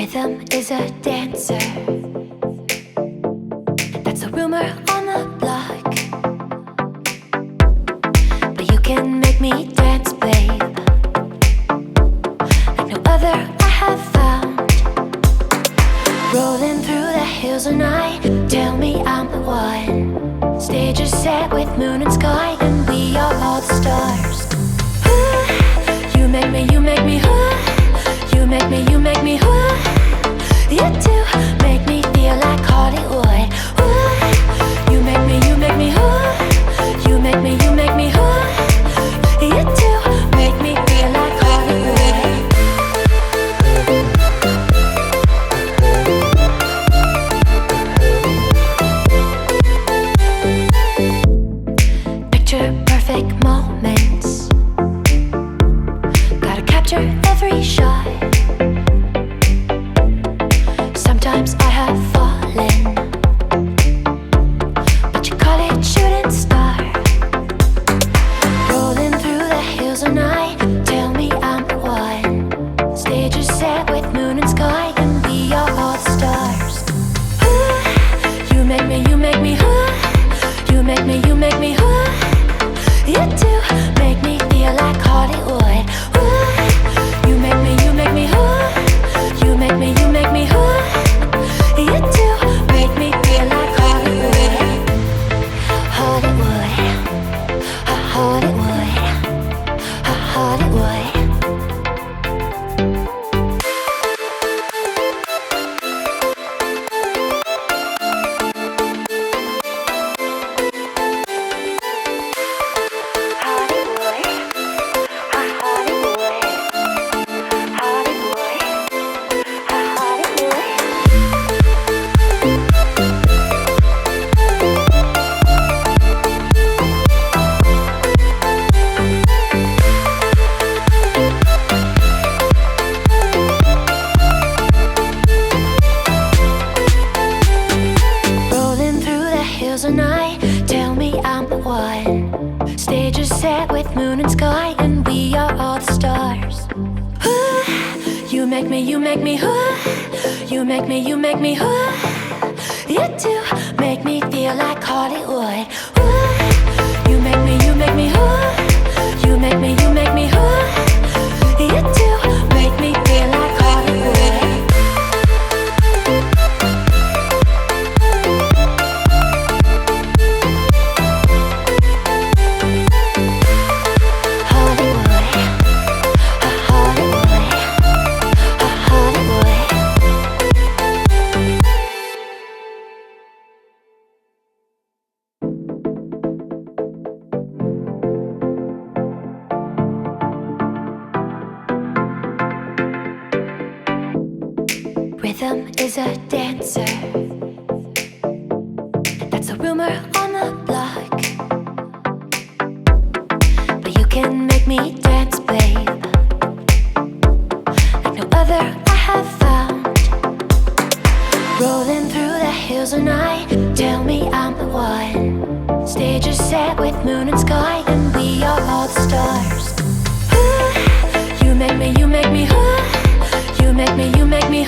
Rhythm is a dancer. That's a rumor on the block. But you can make me dance, babe, like no other I have found. Rolling through the hills at night, tell me I'm the one. Stage is set with moon and sky, and we are all the stars. You make me, you make me, you make me, you make me, you do make me feel like Hollywood. You make me, you make me, you make me, you make me, you do make me feel like Hollywood. Picture perfect moments, gotta capture every shot. Sometimes I have fallen, but you call it shooting star. Rolling through the hills at night, tell me I'm the one. Stage is set with moon and sky, and we are all the stars. You make me, you make me, you make me, you make me, you do make me feel like Hollywood. You make me, you make me, you make me, you make me, you do make me feel like Hollywood. Hollywood, Hollywood, Hollywood. Night, tell me I'm the one. Stage is set with moon and sky, and we are all the stars. You make me, you make me, you make me, you make me, you do make me feel like Hollywood. You make me, you make me, you make me, you make me, you do make me feel like Hollywood. Rhythm is a dancer. That's a rumor on the block. But you can make me dance, babe, like no other I have found. Rolling through the hills at night, tell me I'm the one. Stage is set with moon and sky, and we are all the stars. You make me, you make me, you make me, you make me,